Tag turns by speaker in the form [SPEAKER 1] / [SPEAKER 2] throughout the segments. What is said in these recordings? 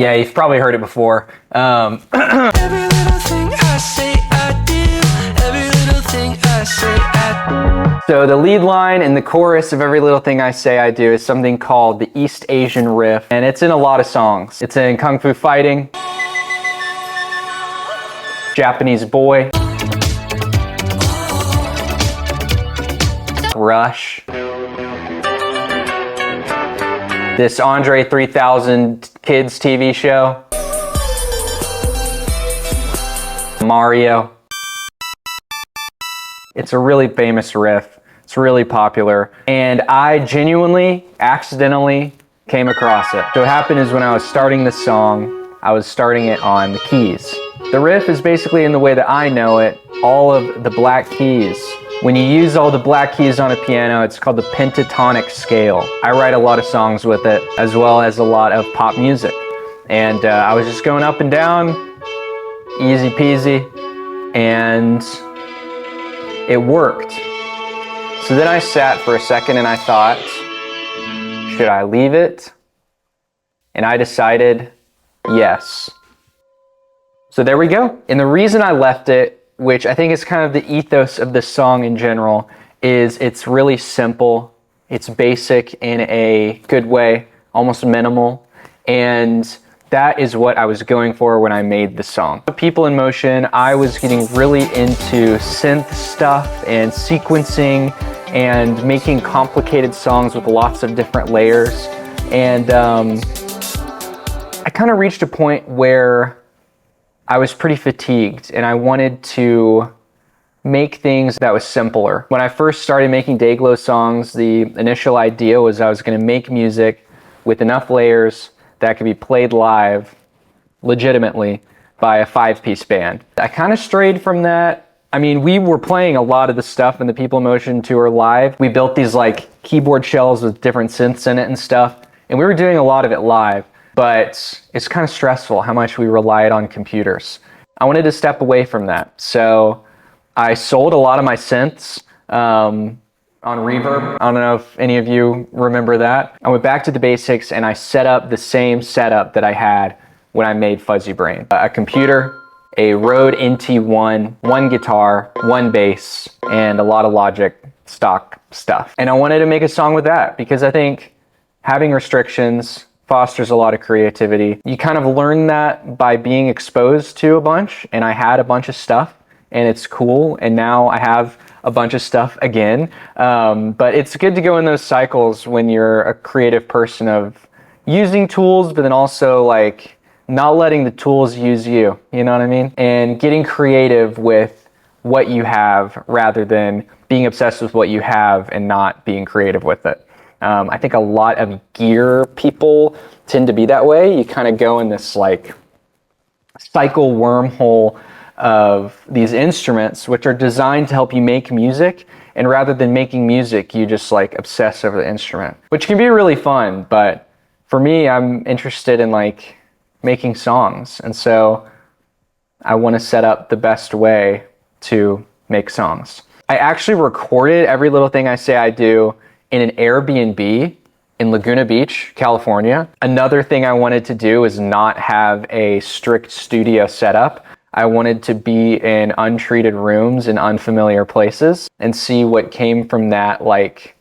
[SPEAKER 1] Yeah, you've probably heard it before.
[SPEAKER 2] Every little thing I say I do. Every little thing I say I do.
[SPEAKER 1] So the lead line and the chorus of Every Little Thing I Say I Do is something called the East Asian Riff, and it's in a lot of songs. It's in Kung Fu Fighting, Japanese Boy, Rush, this Andre 3000 Kids TV show, Mario. It's a really famous riff. It's really popular. And I genuinely, accidentally came across it. So what happened is when I was starting this song, I was starting it on the keys. The riff is basically, in the way that I know it, all of the black keys. When you use all the black keys on a piano, it's called the pentatonic scale. I write a lot of songs with it, as well as a lot of pop music. And I was just going up and down, easy peasy, and it worked. So then I sat for a second and I thought, should I leave it? And I decided, yes. So there we go. And the reason I left it, which I think is kind of the ethos of this song in general, is it's really simple. It's basic in a good way, almost minimal. And that is what I was going for when I made the song. People in Motion, I was getting really into synth stuff and sequencing and making complicated songs with lots of different layers. And I kind of reached a point where I was pretty fatigued and I wanted to make things that was simpler. When I first started making Dayglow songs, the initial idea was I was going to make music with enough layers that could be played live legitimately by a 5-piece band. I kind of strayed from that. I mean, we were playing a lot of the stuff in the People in Motion tour live. We built these like keyboard shells with different synths in it and stuff, and we were doing a lot of it live, but it's kind of stressful how much we relied on computers. I wanted to step away from that, so I sold a lot of my synths on Reverb. I don't know if any of you remember that. I went back to the basics and I set up the same setup that I had when I made Fuzzy Brain. A computer, a Rode NT1, one guitar, one bass, and a lot of Logic stock stuff. And I wanted to make a song with that because I think having restrictions fosters a lot of creativity. You kind of learn that by being exposed to a bunch, and I had a bunch of stuff and it's cool, and now I have a bunch of stuff again. But it's good to go in those cycles when you're a creative person of using tools, but then also like not letting the tools use you, you know what I mean? And getting creative with what you have rather than being obsessed with what you have and not being creative with it. I think a lot of gear people tend to be that way. You kind of go in this like cycle wormhole of these instruments which are designed to help you make music, and rather than making music you just like obsess over the instrument, which can be really fun. But for me, I'm interested in like making songs, and so I want to set up the best way to make songs. I actually recorded Every Little Thing I Say I Do in an Airbnb in Laguna Beach, California. Another thing I wanted to do is not have a strict studio setup. I wanted to be in untreated rooms in unfamiliar places and see what came from that, like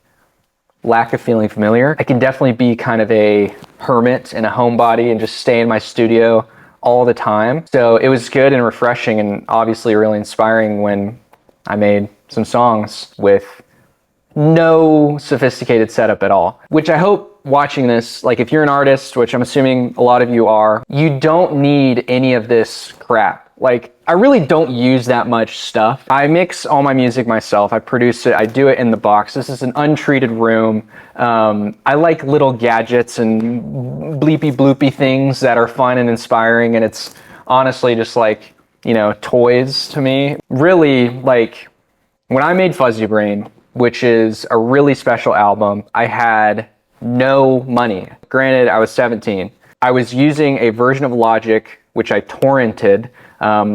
[SPEAKER 1] lack of feeling familiar. I can definitely be kind of a hermit and a homebody and just stay in my studio all the time. So it was good and refreshing and obviously really inspiring when I made some songs with no sophisticated setup at all, which I hope watching this, like if you're an artist, which I'm assuming a lot of you are, you don't need any of this crap. Like, I really don't use that much stuff. I mix all my music myself. I produce it. I do it in the box. This is an untreated room. I like little gadgets and bleepy bloopy things that are fun and inspiring. And it's honestly just like, you know, toys to me. Really, like when I made Fuzzy Brain, which is a really special album, I had no money. Granted, I was 17. I was using a version of Logic, which I torrented,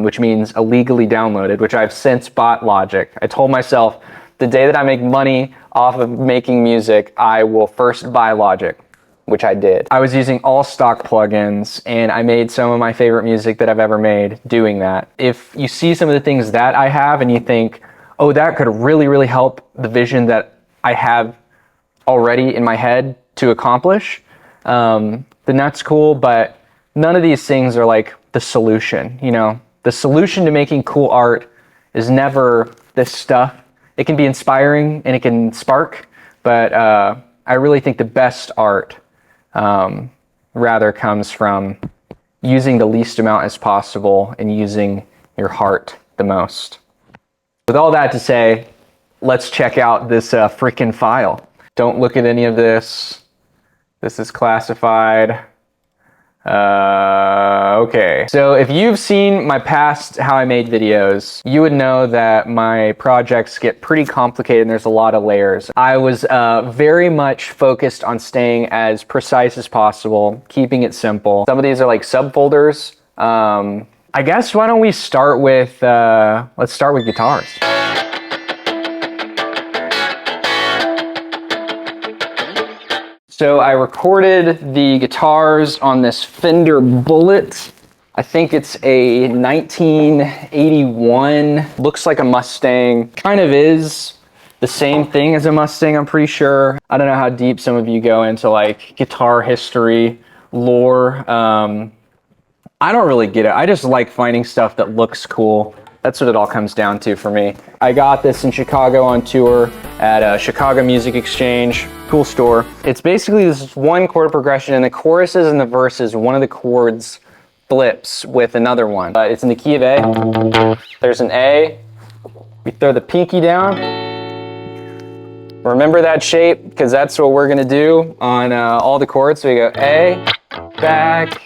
[SPEAKER 1] which means illegally downloaded, which I've since bought Logic. I told myself, the day that I make money off of making music, I will first buy Logic. which I did. I was using all stock plugins, and I made some of my favorite music that I've ever made doing that. If you see some of the things that I have and you think, oh, that could really, really help the vision that I have already in my head to accomplish, then that's cool, but none of these things are like the solution, you know? The solution to making cool art is never this stuff. It can be inspiring and it can spark, but I really think the best art rather comes from using the least amount as possible and using your heart the most. With all that to say, let's check out this freaking file. Don't look at any of this. This is classified. Okay. So if you've seen my past How I Made videos, you would know that my projects get pretty complicated and there's a lot of layers. I was very much focused on staying as precise as possible, keeping it simple. Some of these are like subfolders. I guess why don't we start with, let's start with guitars. So I recorded the guitars on this Fender Bullet. I think it's a 1981, looks like a Mustang, kind of is the same thing as a Mustang, I'm pretty sure. I don't know how deep some of you go into like guitar history, lore. I don't really get it. I just like finding stuff that looks cool. That's what it all comes down to for me. I got this in Chicago on tour at a Chicago Music Exchange, cool store. It's basically this one chord progression, and the choruses and the verses, one of the chords flips with another one. It's in the key of A. There's an A. We throw the pinky down. Remember that shape, because that's what we're gonna do on all the chords. So we go A, back,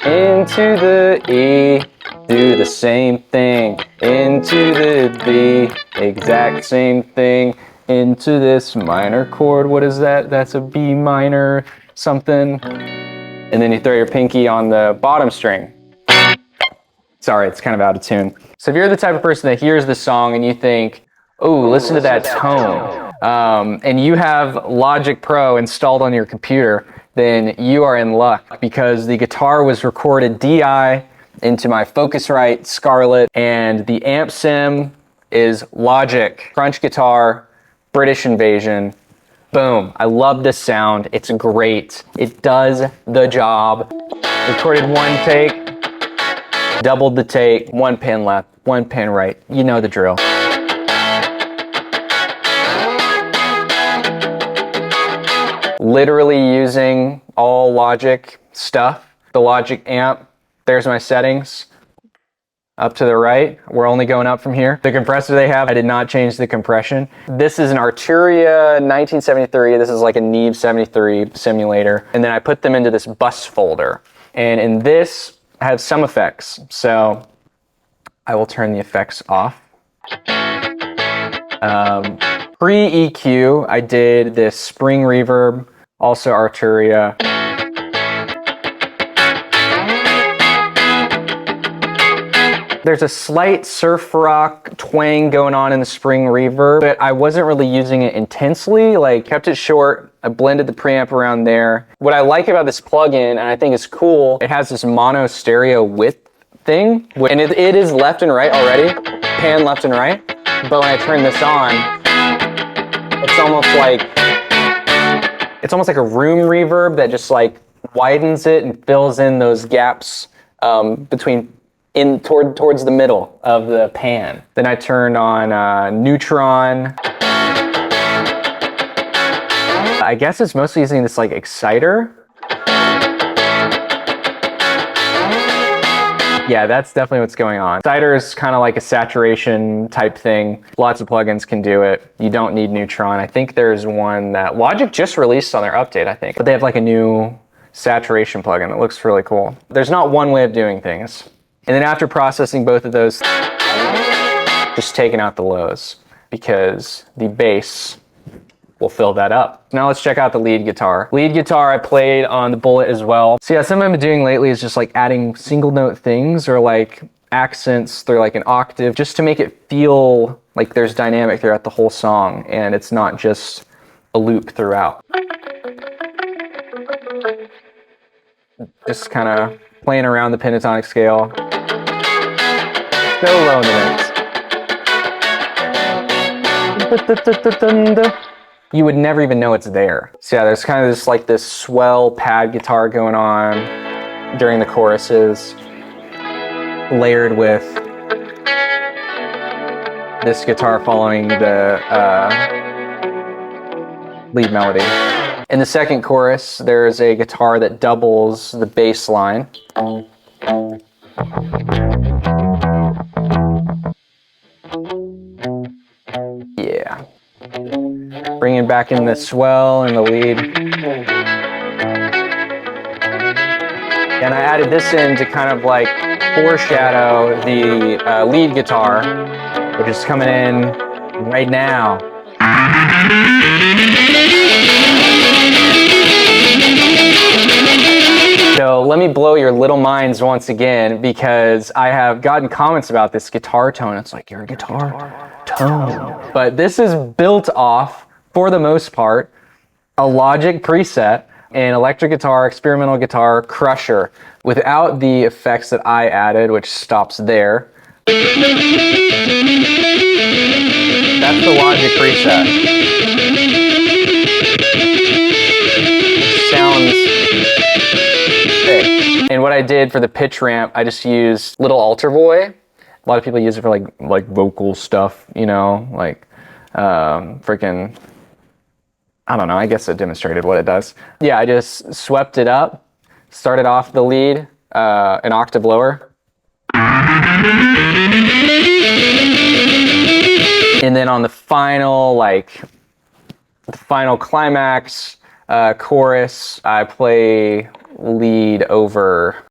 [SPEAKER 1] into the E, do the same thing, into the B, exact same thing, into this minor chord. What is that? That's a B minor something. And then you throw your pinky on the bottom string. Sorry, it's kind of out of tune. So if you're the type of person that hears this song and you think, oh, listen to that tone, and you have Logic Pro installed on your computer, then you are in luck, because the guitar was recorded DI into my Focusrite Scarlett, and the amp sim is Logic, Crunch Guitar, British Invasion. Boom, I love this sound, it's great, it does the job. Recorded one take, doubled the take, one pin left, one pin right, you know the drill. Literally using all Logic stuff. The Logic amp, there's my settings. Up to the right, we're only going up from here. The compressor they have, I did not change the compression. This is an Arturia 1973. This is like a Neve 73 simulator. And then I put them into this bus folder. And in this, I have some effects. So I will turn the effects off. Pre-EQ, I did this spring reverb, also Arturia. There's a slight surf rock twang going on in the spring reverb, but I wasn't really using it intensely, like kept it short. I blended the preamp around there. What I like about this plugin, and I think is cool, it has this mono stereo width thing, and it is left and right already, pan left and right, but when I turn this on, it's almost like a room reverb that just like widens it and fills in those gaps towards the middle of the pan. Then I turned on Neutron. I guess it's mostly using this like exciter. Yeah, that's definitely what's going on. Exciter is kind of like a saturation type thing. Lots of plugins can do it. You don't need Neutron. I think there's one that Logic just released on their update, I think. But they have like a new saturation plugin that looks really cool. There's not one way of doing things. And then after processing both of those, just taking out the lows, because the bass will fill that up. Now let's check out the lead guitar. Lead guitar I played on the Bullet as well. So yeah, something I've been doing lately is just like adding single note things or like accents through like an octave, just to make it feel like there's dynamic throughout the whole song and it's not just a loop throughout. just kind of playing around the pentatonic scale. So low in the mix. You would never even know it's there. So yeah, there's kind of this like this swell pad guitar going on during the choruses, layered with this guitar following the lead melody. In the second chorus, there's a guitar that doubles the bass line. Yeah. Bringing back in the swell and the lead. And I added this in to kind of like foreshadow the lead guitar, which is coming in right now. So let me blow your little minds once again, because I have gotten comments about this guitar tone. It's like, your guitar tone. But this is built off, for the most part, a Logic preset, an electric guitar, experimental guitar, crusher, without the effects that I added, which stops there. That's the Logic preset. Sounds sick. And what I did for the pitch ramp, I just used little altar boy. A lot of people use it for like vocal stuff, you know, like freaking, I don't know, I guess it demonstrated what it does. Yeah, I just swept it up, started off the lead an octave lower. And then on the final, the final climax chorus, I play lead over.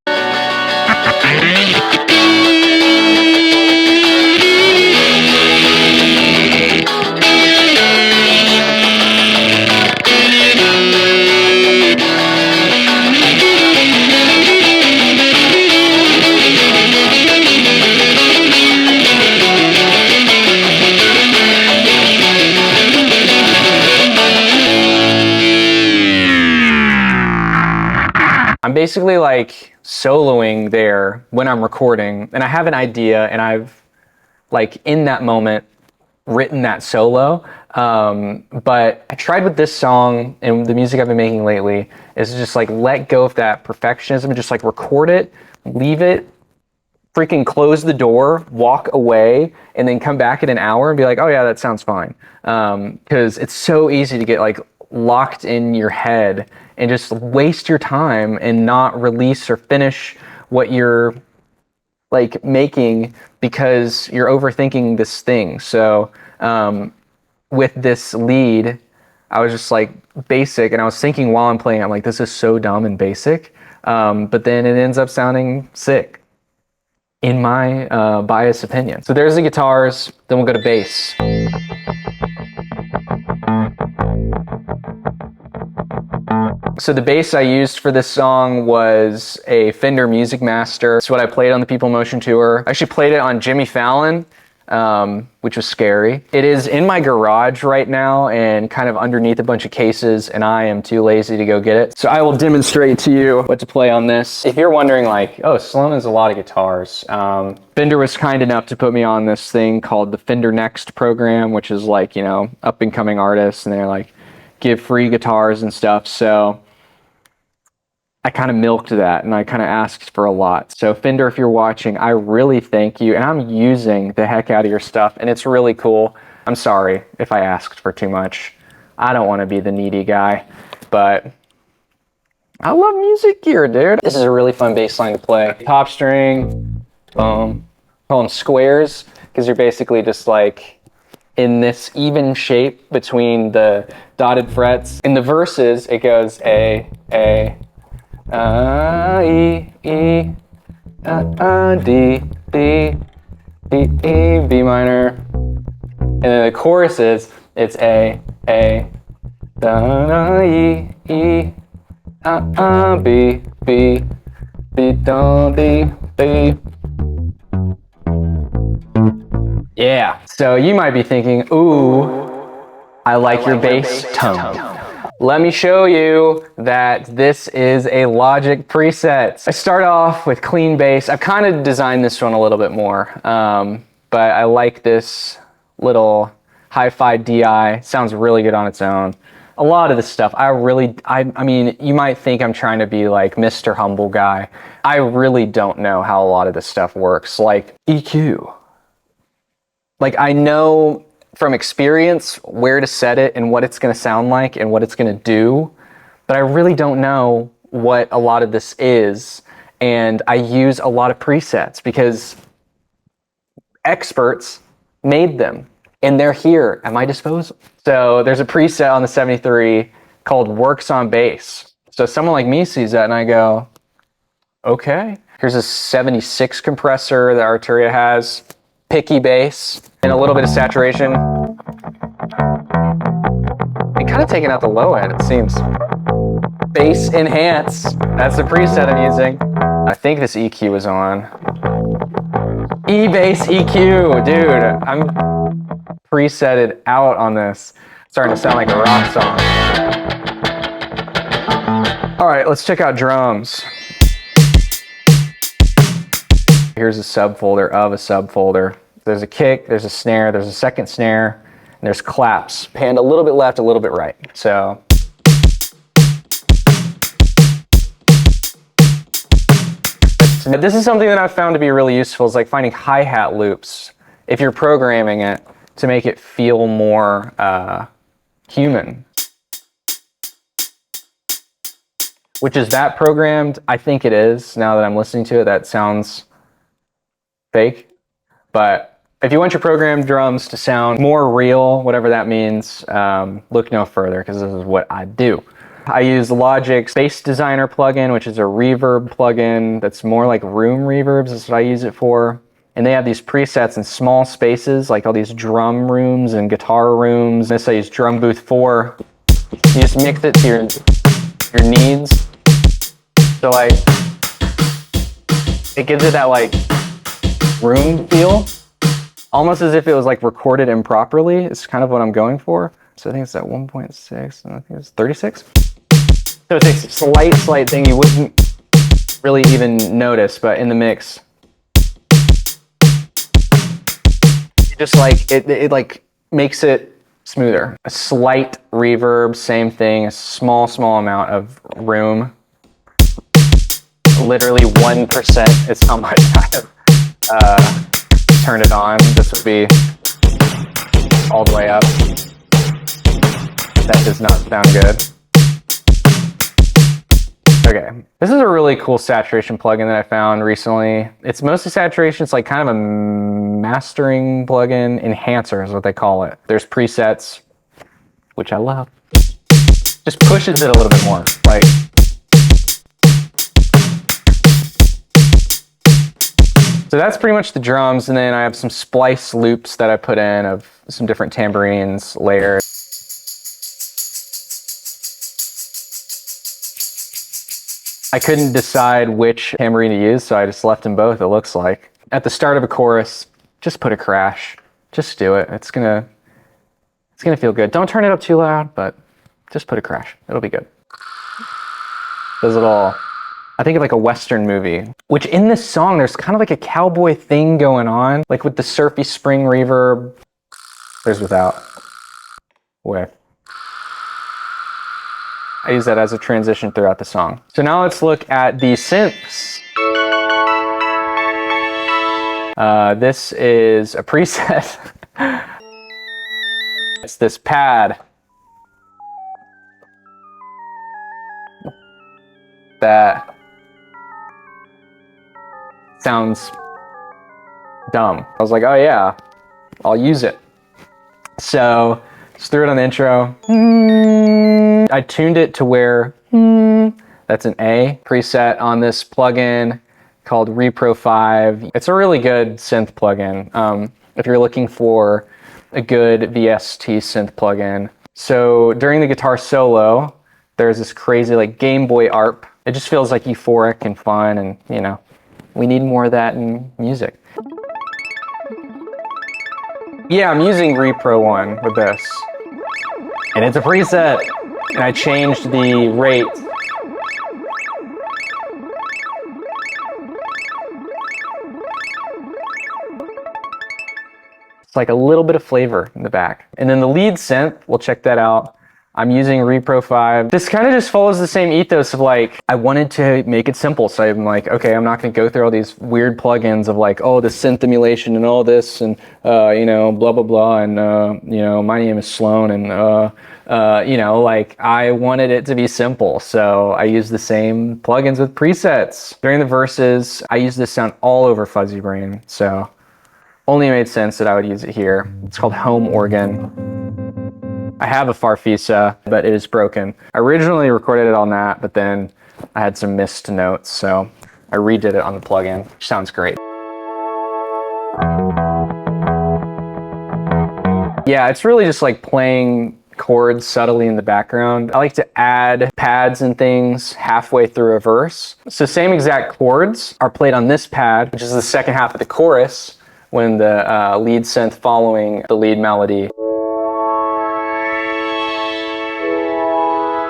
[SPEAKER 1] I'm basically like soloing there when I'm recording, and I have an idea, and I've in that moment written that solo. But I tried with this song and the music I've been making lately is just let go of that perfectionism and just record it, leave it, freaking close the door, walk away, and then come back in an hour and be like, oh yeah, that sounds fine. Because it's so easy to get locked in your head and just waste your time and not release or finish what you're making because you're overthinking this thing. So with this lead, I was just basic, and I was thinking while I'm playing, I'm like, this is so dumb and basic, but then it ends up sounding sick, in my biased opinion. So there's the guitars, then we'll go to bass. So the bass I used for this song was a Fender Music Master. It's what I played on the People Motion tour. I actually played it on Jimmy Fallon, which was scary. It is in my garage right now and kind of underneath a bunch of cases, and I am too lazy to go get it. So I will demonstrate to you what to play on this. If you're wondering oh, Sloan has a lot of guitars. Fender was kind enough to put me on this thing called the Fender Next program, which is up and coming artists, and they're give free guitars and stuff. So I kind of milked that, and I kind of asked for a lot. So Fender, if you're watching, I really thank you, and I'm using the heck out of your stuff, and it's really cool. I'm sorry if I asked for too much. I don't want to be the needy guy, but I love music gear, dude. This is a really fun bass line to play. Top string, call them squares, because you're basically just in this even shape between the dotted frets. In the verses, it goes A, E, E, D, D, D, E, B minor. And then the choruses, it's A, da, E, E, B, B, B, do, D, D. Yeah, so you might be thinking, ooh, I like your bass tone. let me show you that this is a Logic preset. I start off with clean bass. I've kind of designed this one a little bit more, but I like this little hi-fi DI. Sounds really good on its own. A lot of this stuff, I mean, you might think I'm trying to be like Mr. Humble Guy. I really don't know how a lot of this stuff works. Like EQ. Like I know from experience where to set it and what it's gonna sound like and what it's gonna do, but I really don't know what a lot of this is. And I use a lot of presets because experts made them. And they're here at my disposal. So there's a preset on the 73 called Works on Bass. So someone like me sees that and I go, okay. Here's a 76 compressor that Arturia has, picky bass, and a little bit of saturation. And kind of taking out the low end, it seems. Bass enhance, that's the preset I'm using. I think this EQ is on. E-bass EQ, dude, I'm presetted out on this. Starting to sound like a rock song. All right, let's check out drums. Here's a subfolder of a subfolder. There's a kick, there's a snare, there's a second snare, and there's claps. Panned a little bit left, a little bit right. So. This is something that I've found to be really useful, is like finding hi-hat loops, if you're programming it, to make it feel more human. Which is that programmed? I think it is. Now that I'm listening to it, that sounds fake. But if you want your programmed drums to sound more real, whatever that means, look no further, because this is what I do. I use Logic's Bass Designer plugin, which is a reverb plugin that's more like room reverbs. That's what I use it for. And they have these presets in small spaces, like all these drum rooms and guitar rooms. This I use Drum Booth 4. You just mix it to your needs. So like, it gives it that like room feel, almost as if it was like recorded improperly. It's kind of what I'm going for. So I think it's at 1.6, and I think it's 36. So it's a slight thing you wouldn't really even notice, but in the mix, just like it like makes it smoother. A slight reverb, same thing, a small amount of room. Literally 1% is how much I have turned it on. This would be all the way up. That does not sound good. Okay, this is a really cool saturation plugin that I found recently. It's mostly saturation. It's like kind of a mastering plugin. Enhancer is what they call it. There's presets, which I love. Just pushes it a little bit more. Like, so that's pretty much the drums, and then I have some splice loops that I put in of some different tambourines, layers. I couldn't decide which tambourine to use, so I just left them both, it looks like. At the start of a chorus, just put a crash. Just do it. It's gonna feel good. Don't turn it up too loud, but just put a crash. It'll be good. Does it all. I think of like a Western movie, which in this song, there's kind of like a cowboy thing going on, like with the surfy spring reverb. There's without. With. I use that as a transition throughout the song. So now let's look at the synths. This is a preset. It's this pad that sounds dumb. I was like, oh yeah, I'll use it. So just threw it on the intro. I tuned it to where that's an A preset on this plugin called Repro 5. It's a really good synth plugin if you're looking for a good VST synth plugin. So during the guitar solo, there's this crazy like Game Boy ARP. It just feels like euphoric and fun, and you know, we need more of that in music. Yeah, I'm using Repro 1 with this. And it's a preset. and I changed the rate. It's like a little bit of flavor in the back. And then the lead synth, we'll check that out. I'm using Repro 5. This kind of just follows the same ethos of like, I wanted to make it simple. So I'm like, okay, I'm not gonna go through all these weird plugins of like, oh, the synth emulation and all this and, you know, blah, blah, blah. And, you know, my name is Sloan and, you know, like I wanted it to be simple. So I used the same plugins with presets. During the verses, I used this sound all over Fuzzy Brain. So only made sense that I would use it here. It's called Home Organ. I have a Farfisa, but it is broken. I originally recorded it on that, but then I had some missed notes, so I redid it on the plugin, which sounds great. Yeah, it's really just like playing chords subtly in the background. I like to add pads and things halfway through a verse. So same exact chords are played on this pad, which is the second half of the chorus, when the lead synth following the lead melody.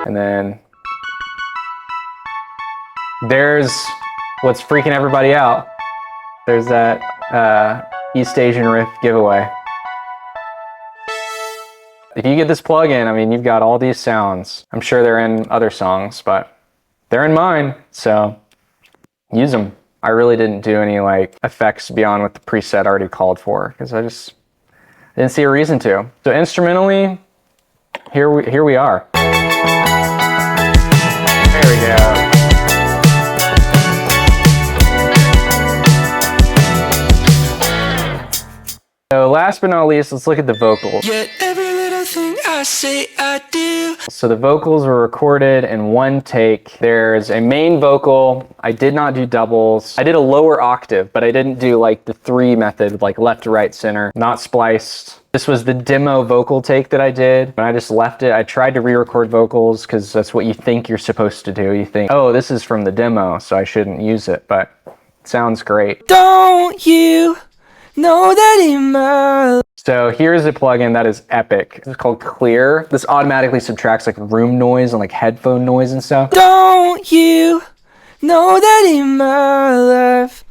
[SPEAKER 1] And then there's what's freaking everybody out. There's that East Asian Riff giveaway. If you get this plugin, I mean, you've got all these sounds. I'm sure they're in other songs, but they're in mine, so use them. I really didn't do any like effects beyond what the preset already called for, because I just didn't see a reason to. So instrumentally, here we are. There we go. So last but not least, let's look at the vocals.
[SPEAKER 2] Yet every little thing I say I do.
[SPEAKER 1] So the vocals were recorded in one take. There's a main vocal. I did not do doubles. I did a lower octave, but I didn't do like the 3 method, like left to right center, not spliced. This was the demo vocal take that I did, and I just left it. I tried to re-record vocals because that's what you think you're supposed to do. You think, oh, this is from the demo, so I shouldn't use it, but it sounds great.
[SPEAKER 2] Don't you know that in my...
[SPEAKER 1] So here's a plugin that is epic. It's called Clear. This automatically subtracts like room noise and like headphone noise and stuff.
[SPEAKER 2] Don't you know that in my life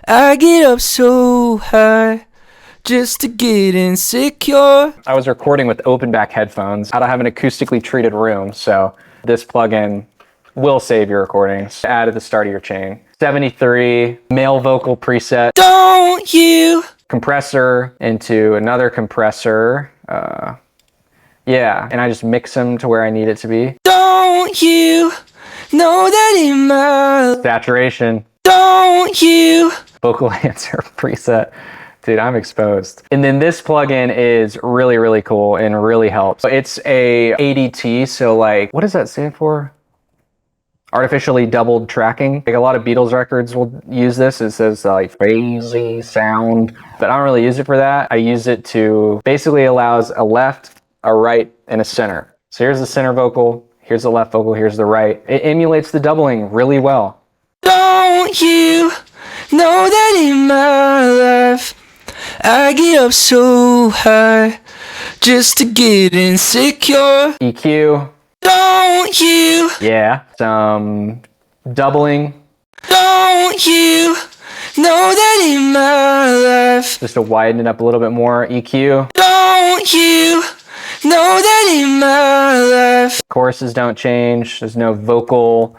[SPEAKER 2] I get up so high just to get insecure?
[SPEAKER 1] I was recording with open back headphones. I don't have an acoustically treated room, so this plugin will save your recordings. Add at the start of your chain. 73, male vocal preset.
[SPEAKER 2] Don't you?
[SPEAKER 1] Compressor into another compressor. Yeah, and I just mix them to where I need it to be.
[SPEAKER 2] Don't you know that in my...
[SPEAKER 1] Saturation.
[SPEAKER 2] Don't you?
[SPEAKER 1] Vocal answer preset. Dude, I'm exposed. And then this plugin is really, really cool and really helps. It's a ADT, so like, what does that stand for? Artificially doubled tracking. Like a lot of Beatles records will use this. It says like crazy sound, but I don't really use it for that. I use it to basically allows a left, a right, and a center. So here's the center vocal, here's the left vocal, here's the right. It emulates the doubling really well.
[SPEAKER 2] Don't you know that in my life I get up so high just to get insecure?
[SPEAKER 1] EQ.
[SPEAKER 2] Don't you?
[SPEAKER 1] Yeah. Some doubling.
[SPEAKER 2] Don't you know that in my life?
[SPEAKER 1] Just to widen it up a little bit more. EQ.
[SPEAKER 2] Don't you know that in my life?
[SPEAKER 1] Choruses don't change. There's no vocal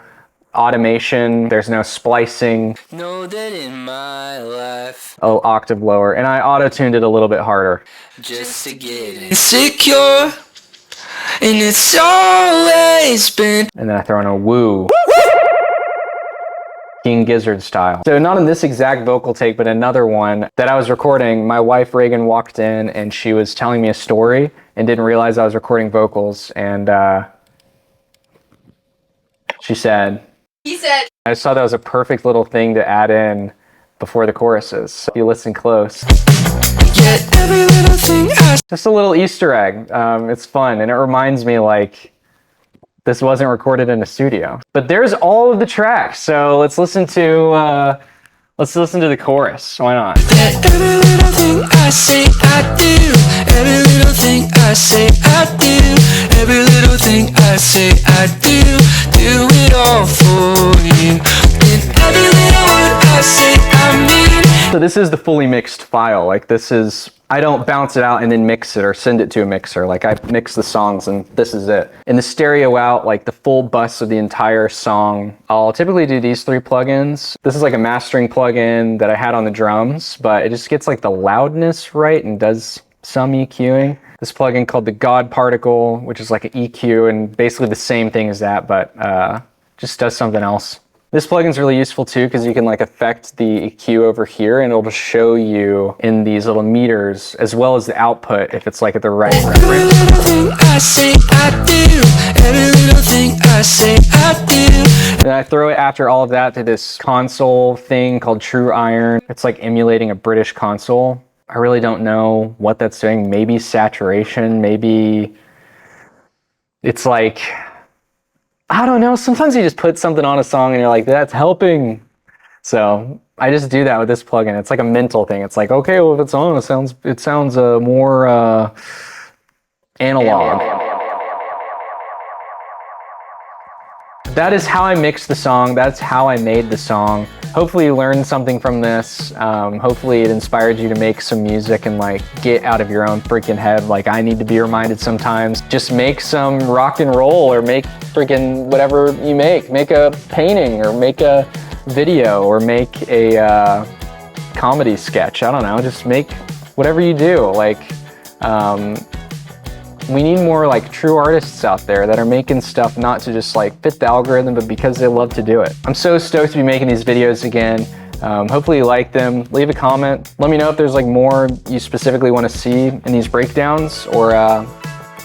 [SPEAKER 1] automation. There's no splicing.
[SPEAKER 2] Know that in my life.
[SPEAKER 1] A octave lower. And I auto-tuned it a little bit harder.
[SPEAKER 2] Just to get insecure. And it's always been.
[SPEAKER 1] And then I throw in a woo. King Gizzard style. So not in this exact vocal take, but another one that I was recording. My wife Reagan walked in and she was telling me a story and didn't realize I was recording vocals. And she said, I just thought that was a perfect little thing to add in before the choruses. If you listen close.
[SPEAKER 2] Yet every little thing I...
[SPEAKER 1] Just a little Easter egg. It's fun, and it reminds me like this wasn't recorded in a studio. But there's all of the tracks, so let's listen to the chorus. Why not?
[SPEAKER 2] That every little thing I say I do. Every little thing I say I do. Every little thing I say
[SPEAKER 1] So this is the fully mixed file. Like this is, I don't bounce it out and then mix it or send it to a mixer. Like I mix the songs and this is it. In the stereo out, like the full bus of the entire song, I'll typically do these 3 plugins. This is like a mastering plugin that I had on the drums, but it just gets like the loudness right and does some EQing. This plugin called the God Particle, which is like an EQ and basically the same thing as that, but just does something else. This plugin is really useful too because you can like affect the EQ over here and it'll just show you in these little meters as well as the output if it's like at the right reference.
[SPEAKER 2] Every little thing I say I do. Every little thing I say I do.
[SPEAKER 1] Then I throw it after all of that to this console thing called True Iron. It's like emulating a British console. I really don't know what that's doing. Maybe saturation, maybe it's like, I don't know. Sometimes you just put something on a song and you're like, that's helping. So I just do that with this plugin. It's like a mental thing. It's like, okay, well, if it's on, it sounds more analog. That is how I mixed the song. That's how I made the song. Hopefully you learned something from this. Hopefully it inspired you to make some music and like get out of your own freaking head. Like I need to be reminded sometimes. Just make some rock and roll or make freaking whatever you make. Make a painting or make a video or make a comedy sketch. I don't know, just make whatever you do. Like, we need more like true artists out there that are making stuff not to just like fit the algorithm, but because they love to do it. I'm so stoked to be making these videos again. Hopefully you like them. Leave a comment. Let me know if there's like more you specifically want to see in these breakdowns or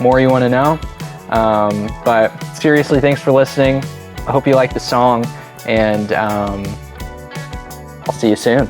[SPEAKER 1] more you want to know. But seriously, thanks for listening. I hope you like the song and I'll see you soon.